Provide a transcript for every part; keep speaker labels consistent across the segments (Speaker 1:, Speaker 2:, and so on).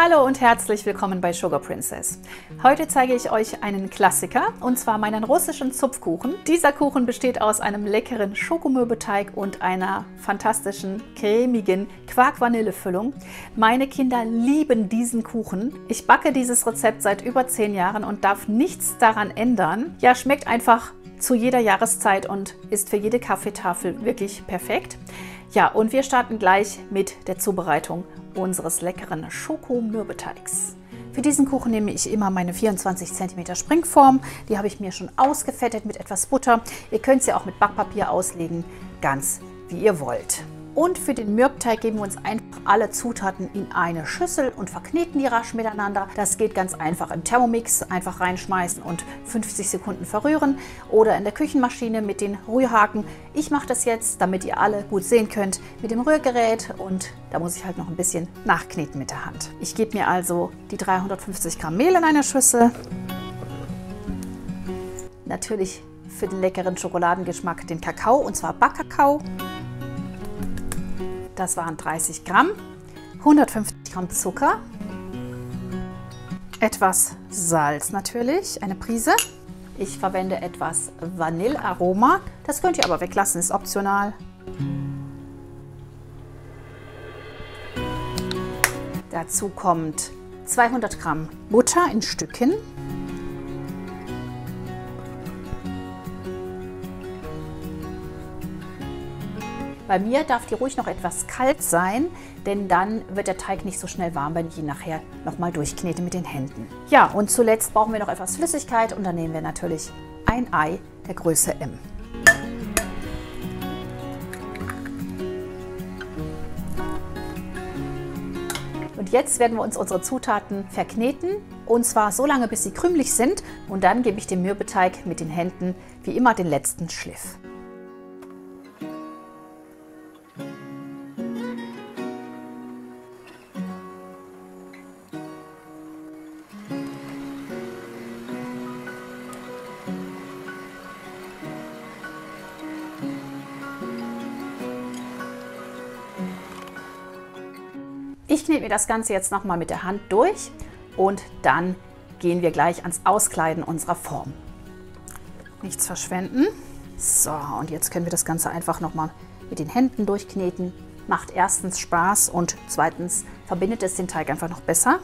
Speaker 1: Hallo und herzlich willkommen bei Sugar Princess. Heute zeige ich euch einen Klassiker, und zwar meinen russischen Zupfkuchen. Dieser Kuchen besteht aus einem leckeren Schokomürbeteig und einer fantastischen, cremigen Quark-Vanille-Füllung. Meine Kinder lieben diesen Kuchen. Ich backe dieses Rezept seit über 10 Jahren und darf nichts daran ändern. Ja, schmeckt einfach zu jeder Jahreszeit und ist für jede Kaffeetafel wirklich perfekt. Ja, und wir starten gleich mit der Zubereitung unseres leckeren Schokomürbeteigs. Für diesen Kuchen nehme ich immer meine 24 cm Springform. Die habe ich mir schon ausgefettet mit etwas Butter. Ihr könnt sie auch mit Backpapier auslegen, ganz wie ihr wollt. Und für den Mürbteig geben wir uns einfach alle Zutaten in eine Schüssel und verkneten die rasch miteinander. Das geht ganz einfach im Thermomix, einfach reinschmeißen und 50 Sekunden verrühren oder in der Küchenmaschine mit den Rührhaken. Ich mache das jetzt, damit ihr alle gut sehen könnt, mit dem Rührgerät, und da muss ich halt noch ein bisschen nachkneten mit der Hand. Ich gebe mir also die 350 Gramm Mehl in eine Schüssel. Natürlich für den leckeren Schokoladengeschmack den Kakao, und zwar Backkakao. Das waren 30 Gramm, 150 Gramm Zucker, etwas Salz natürlich, eine Prise. Ich verwende etwas Vanillearoma, das könnt ihr aber weglassen, ist optional. Dazu kommt 200 Gramm Butter in Stücken. Bei mir darf die ruhig noch etwas kalt sein, denn dann wird der Teig nicht so schnell warm, wenn ich ihn nachher nochmal durchknete mit den Händen. Ja, und zuletzt brauchen wir noch etwas Flüssigkeit, und dann nehmen wir natürlich ein Ei der Größe M. Und jetzt werden wir uns unsere Zutaten verkneten, und zwar so lange, bis sie krümelig sind, und dann gebe ich dem Mürbeteig mit den Händen wie immer den letzten Schliff. Ich knete mir das Ganze jetzt nochmal mit der Hand durch, und dann gehen wir gleich ans Auskleiden unserer Form. Nichts verschwenden. So, und jetzt können wir das Ganze einfach nochmal mit den Händen durchkneten. Macht erstens Spaß und zweitens verbindet es den Teig einfach noch besser.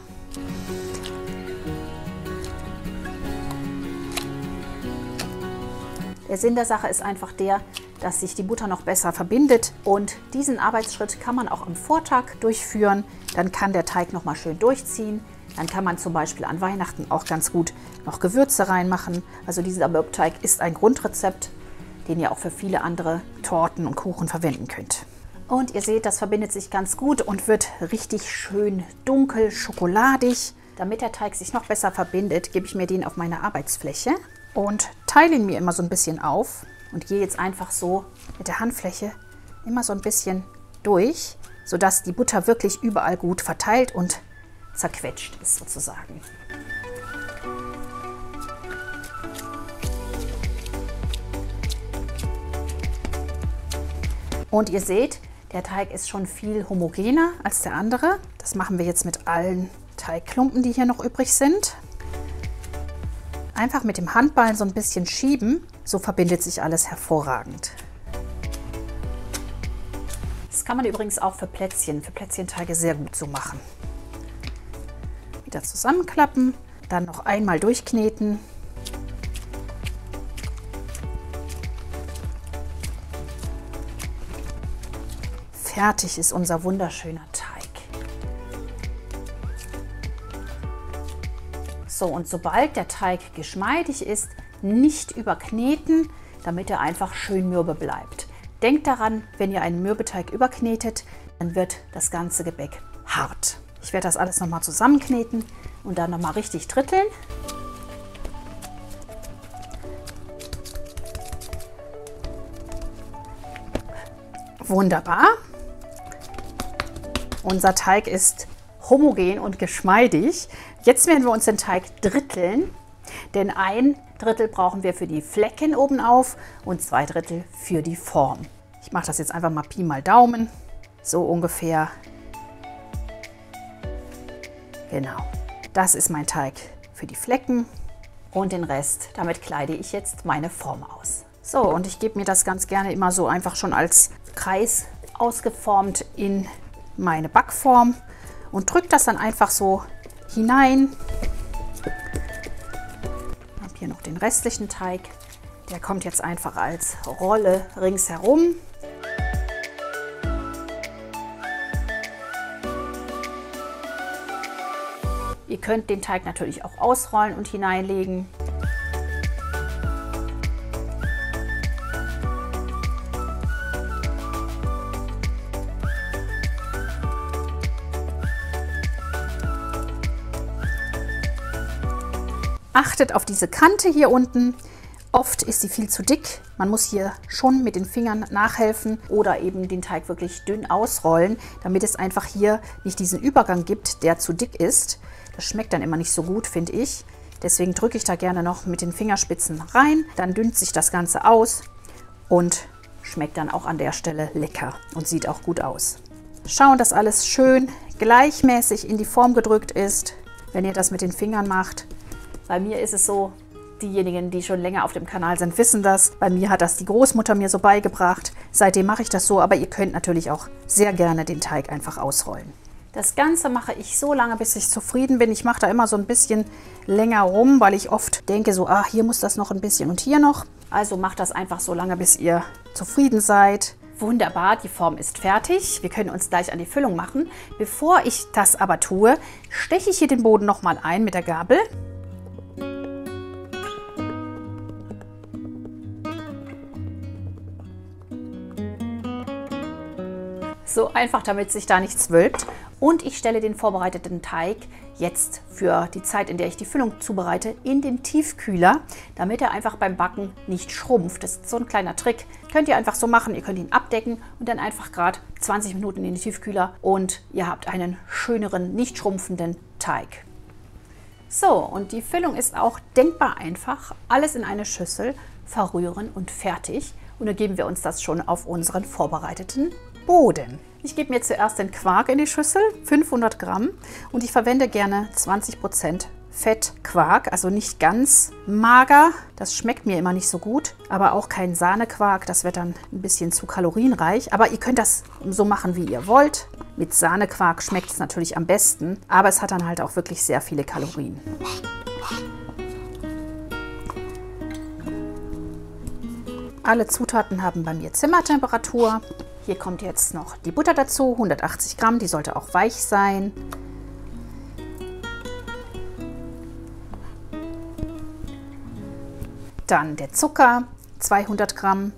Speaker 1: Der Sinn der Sache ist einfach der, dass sich die Butter noch besser verbindet, und diesen Arbeitsschritt kann man auch am Vortag durchführen. Dann kann der Teig noch mal schön durchziehen. Dann kann man zum Beispiel an Weihnachten auch ganz gut noch Gewürze reinmachen. Also dieser Mürbteig ist ein Grundrezept, den ihr auch für viele andere Torten und Kuchen verwenden könnt. Und ihr seht, das verbindet sich ganz gut und wird richtig schön dunkel, schokoladig. Damit der Teig sich noch besser verbindet, gebe ich mir den auf meine Arbeitsfläche und teile ihn mir immer so ein bisschen auf und gehe jetzt einfach so mit der Handfläche immer so ein bisschen durch, sodass die Butter wirklich überall gut verteilt und zerquetscht ist sozusagen. Und ihr seht, der Teig ist schon viel homogener als der andere. Das machen wir jetzt mit allen Teigklumpen, die hier noch übrig sind. Einfach mit dem Handballen so ein bisschen schieben, so verbindet sich alles hervorragend. Das kann man übrigens auch für Plätzchenteige sehr gut so machen. Wieder zusammenklappen, dann noch einmal durchkneten. Fertig ist unser wunderschöner Teig. So, und sobald der Teig geschmeidig ist, nicht überkneten, damit er einfach schön mürbe bleibt. Denkt daran, wenn ihr einen Mürbeteig überknetet, dann wird das ganze Gebäck hart. Ich werde das alles nochmal zusammenkneten und dann nochmal richtig dritteln. Wunderbar. Unser Teig ist homogen und geschmeidig. Jetzt werden wir uns den Teig dritteln, denn 1/3 brauchen wir für die Flecken oben auf und 2/3 für die Form. Ich mache das jetzt einfach mal Pi mal Daumen, so ungefähr. Genau, das ist mein Teig für die Flecken und den Rest, damit kleide ich jetzt meine Form aus. So, und ich gebe mir das ganz gerne immer so einfach schon als Kreis ausgeformt in meine Backform und drücke das dann einfach so hinein. Ich habe hier noch den restlichen Teig. Der kommt jetzt einfach als Rolle ringsherum. Ihr könnt den Teig natürlich auch ausrollen und hineinlegen. Achtet auf diese Kante hier unten. Oft ist sie viel zu dick. Man muss hier schon mit den Fingern nachhelfen oder eben den Teig wirklich dünn ausrollen, damit es einfach hier nicht diesen Übergang gibt, der zu dick ist. Das schmeckt dann immer nicht so gut, finde ich. Deswegen drücke ich da gerne noch mit den Fingerspitzen rein. Dann dünnt sich das Ganze aus und schmeckt dann auch an der Stelle lecker und sieht auch gut aus. Schauen, dass alles schön gleichmäßig in die Form gedrückt ist, wenn ihr das mit den Fingern macht. Bei mir ist es so, diejenigen, die schon länger auf dem Kanal sind, wissen das. Bei mir hat das die Großmutter mir so beigebracht. Seitdem mache ich das so, aber ihr könnt natürlich auch sehr gerne den Teig einfach ausrollen. Das Ganze mache ich so lange, bis ich zufrieden bin. Ich mache da immer so ein bisschen länger rum, weil ich oft denke so, ah, hier muss das noch ein bisschen und hier noch. Also macht das einfach so lange, bis ihr zufrieden seid. Wunderbar, die Form ist fertig. Wir können uns gleich an die Füllung machen. Bevor ich das aber tue, steche ich hier den Boden nochmal ein mit der Gabel. So einfach, damit sich da nichts wölbt. Und ich stelle den vorbereiteten Teig jetzt für die Zeit, in der ich die Füllung zubereite, in den Tiefkühler, damit er einfach beim Backen nicht schrumpft. Das ist so ein kleiner Trick. Könnt ihr einfach so machen. Ihr könnt ihn abdecken und dann einfach gerade 20 Minuten in den Tiefkühler und ihr habt einen schöneren, nicht schrumpfenden Teig. So, und die Füllung ist auch denkbar einfach. Alles in eine Schüssel, verrühren und fertig. Und dann geben wir uns das schon auf unseren vorbereiteten Boden. Ich gebe mir zuerst den Quark in die Schüssel, 500 Gramm, und ich verwende gerne 20% Fettquark, also nicht ganz mager. Das schmeckt mir immer nicht so gut, aber auch kein Sahnequark, das wird dann ein bisschen zu kalorienreich. Aber ihr könnt das so machen, wie ihr wollt. Mit Sahnequark schmeckt es natürlich am besten, aber es hat dann halt auch wirklich sehr viele Kalorien. Alle Zutaten haben bei mir Zimmertemperatur. Hier kommt jetzt noch die Butter dazu, 180 Gramm, die sollte auch weich sein. Dann der Zucker, 200 Gramm.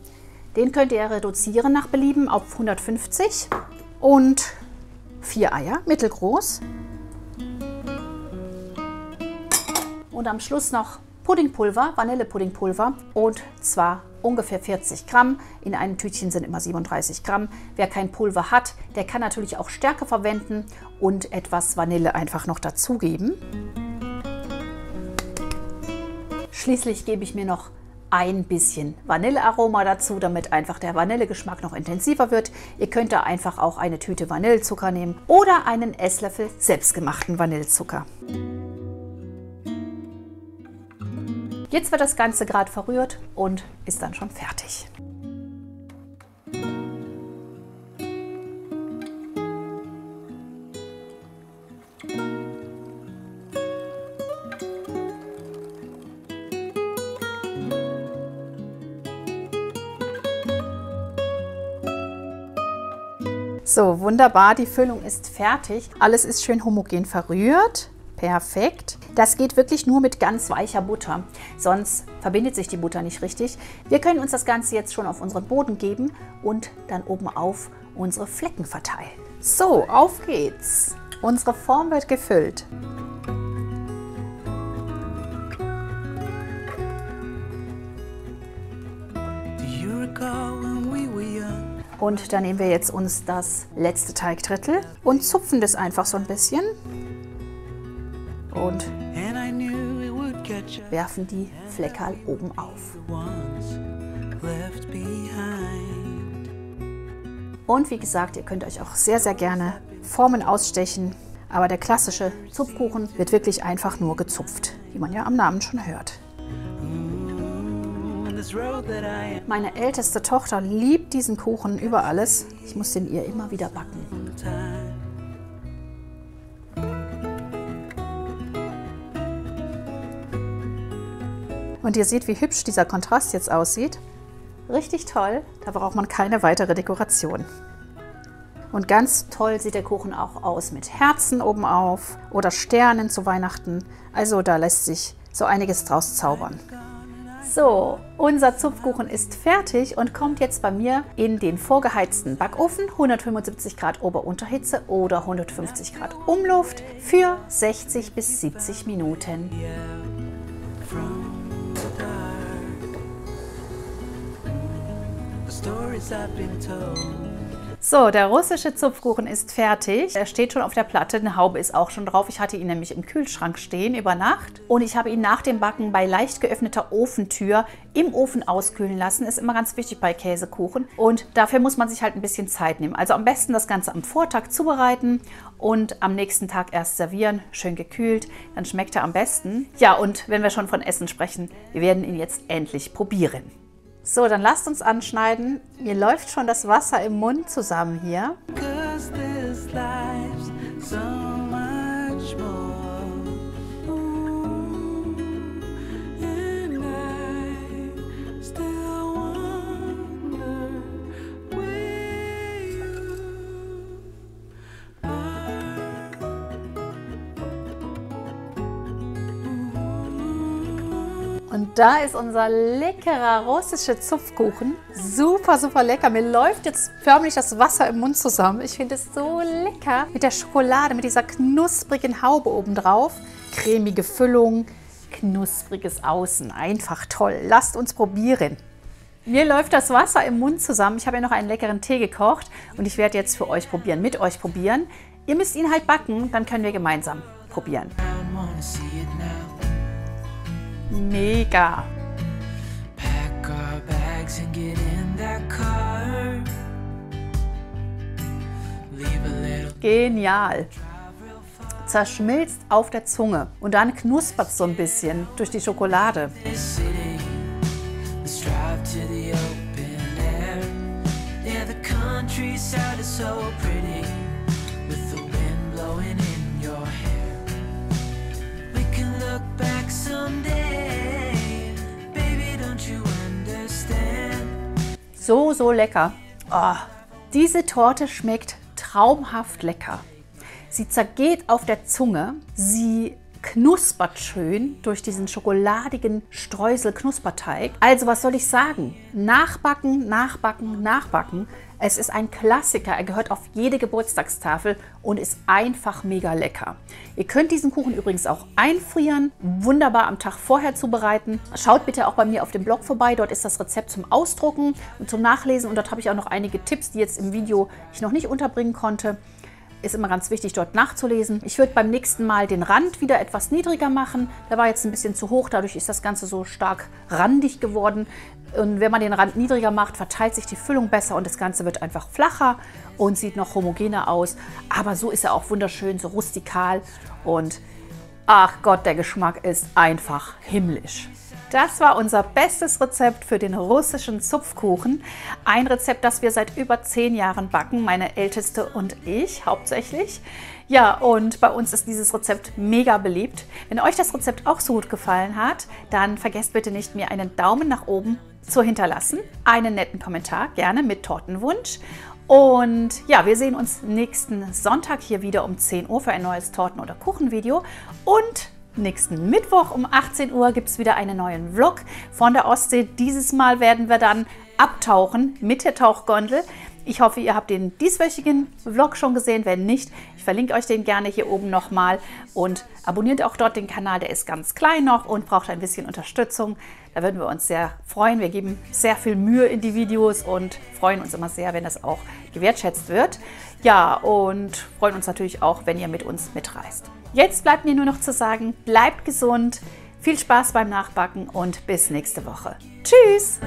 Speaker 1: Den könnt ihr reduzieren nach Belieben auf 150. Und 4 Eier, mittelgroß. Und am Schluss noch Puddingpulver, Vanillepuddingpulver, und zwar ungefähr 40 Gramm. In einem Tütchen sind immer 37 Gramm. Wer kein Pulver hat, der kann natürlich auch Stärke verwenden und etwas Vanille einfach noch dazugeben. Schließlich gebe ich mir noch ein bisschen Vanillearoma dazu, damit einfach der Vanillegeschmack noch intensiver wird. Ihr könnt da einfach auch eine Tüte Vanillezucker nehmen oder einen Esslöffel selbstgemachten Vanillezucker. Jetzt wird das Ganze gerade verrührt und ist dann schon fertig. So, wunderbar, die Füllung ist fertig. Alles ist schön homogen verrührt. Perfekt. Das geht wirklich nur mit ganz weicher Butter, sonst verbindet sich die Butter nicht richtig. Wir können uns das Ganze jetzt schon auf unseren Boden geben und dann oben auf unsere Flecken verteilen. So, auf geht's. Unsere Form wird gefüllt. Und dann nehmen wir jetzt uns das letzte Teigdrittel und zupfen das einfach so ein bisschen. Und werfen die Fleckerl oben auf. Und wie gesagt, ihr könnt euch auch sehr, sehr gerne Formen ausstechen. Aber der klassische Zupfkuchen wird wirklich einfach nur gezupft, wie man ja am Namen schon hört. Meine älteste Tochter liebt diesen Kuchen über alles. Ich muss den ihr immer wieder backen. Und ihr seht, wie hübsch dieser Kontrast jetzt aussieht. Richtig toll, da braucht man keine weitere Dekoration. Und ganz toll sieht der Kuchen auch aus mit Herzen oben auf oder Sternen zu Weihnachten. Also da lässt sich so einiges draus zaubern. So, unser Zupfkuchen ist fertig und kommt jetzt bei mir in den vorgeheizten Backofen, 175 Grad Ober-Unterhitze oder 150 Grad Umluft für 60 bis 70 Minuten. So, der russische Zupfkuchen ist fertig. Er steht schon auf der Platte, eine Haube ist auch schon drauf. Ich hatte ihn nämlich im Kühlschrank stehen über Nacht. Und ich habe ihn nach dem Backen bei leicht geöffneter Ofentür im Ofen auskühlen lassen. Ist immer ganz wichtig bei Käsekuchen. Und dafür muss man sich halt ein bisschen Zeit nehmen. Also am besten das Ganze am Vortag zubereiten und am nächsten Tag erst servieren. Schön gekühlt, dann schmeckt er am besten. Ja, und wenn wir schon von Essen sprechen, wir werden ihn jetzt endlich probieren. So, dann lasst uns anschneiden. Mir läuft schon das Wasser im Mund zusammen hier. Und da ist unser leckerer russischer Zupfkuchen. Super, super lecker. Mir läuft jetzt förmlich das Wasser im Mund zusammen. Ich finde es so lecker mit der Schokolade, mit dieser knusprigen Haube obendrauf. Cremige Füllung, knuspriges Außen. Einfach toll. Lasst uns probieren. Mir läuft das Wasser im Mund zusammen. Ich habe ja noch einen leckeren Tee gekocht und ich werde jetzt für euch probieren, mit euch probieren. Ihr müsst ihn halt backen, dann können wir gemeinsam probieren. Mega! Genial! Zerschmilzt auf der Zunge und dann knuspert es so ein bisschen durch die Schokolade. So, so lecker. Oh, diese Torte schmeckt traumhaft lecker. Sie zergeht auf der Zunge, sie knuspert schön durch diesen schokoladigen Streusel-Knusperteig. Also was soll ich sagen? Nachbacken, nachbacken, nachbacken. Es ist ein Klassiker, er gehört auf jede Geburtstagstafel und ist einfach mega lecker. Ihr könnt diesen Kuchen übrigens auch einfrieren, wunderbar am Tag vorher zubereiten. Schaut bitte auch bei mir auf dem Blog vorbei, dort ist das Rezept zum Ausdrucken und zum Nachlesen und dort habe ich auch noch einige Tipps, die jetzt im Video ich noch nicht unterbringen konnte. Ist immer ganz wichtig, dort nachzulesen. Ich würde beim nächsten Mal den Rand wieder etwas niedriger machen. Der war jetzt ein bisschen zu hoch, dadurch ist das Ganze so stark randig geworden. Und wenn man den Rand niedriger macht, verteilt sich die Füllung besser und das Ganze wird einfach flacher und sieht noch homogener aus. Aber so ist er auch wunderschön, so rustikal und ach Gott, der Geschmack ist einfach himmlisch. Das war unser bestes Rezept für den russischen Zupfkuchen. Ein Rezept, das wir seit über 10 Jahren backen, meine Älteste und ich hauptsächlich. Ja, und bei uns ist dieses Rezept mega beliebt. Wenn euch das Rezept auch so gut gefallen hat, dann vergesst bitte nicht, mir einen Daumen nach oben zu hinterlassen. Einen netten Kommentar, gerne mit Tortenwunsch. Und ja, wir sehen uns nächsten Sonntag hier wieder um 10 Uhr für ein neues Torten- oder Kuchenvideo. Und nächsten Mittwoch um 18 Uhr gibt es wieder einen neuen Vlog von der Ostsee. Dieses Mal werden wir dann abtauchen mit der Tauchgondel. Ich hoffe, ihr habt den dieswöchigen Vlog schon gesehen. Wenn nicht, ich verlinke euch den gerne hier oben nochmal. Und abonniert auch dort den Kanal, der ist ganz klein noch und braucht ein bisschen Unterstützung. Da würden wir uns sehr freuen. Wir geben sehr viel Mühe in die Videos und freuen uns immer sehr, wenn das auch gewertschätzt wird. Ja, und freuen uns natürlich auch, wenn ihr mit uns mitreist. Jetzt bleibt mir nur noch zu sagen, bleibt gesund, viel Spaß beim Nachbacken und bis nächste Woche. Tschüss!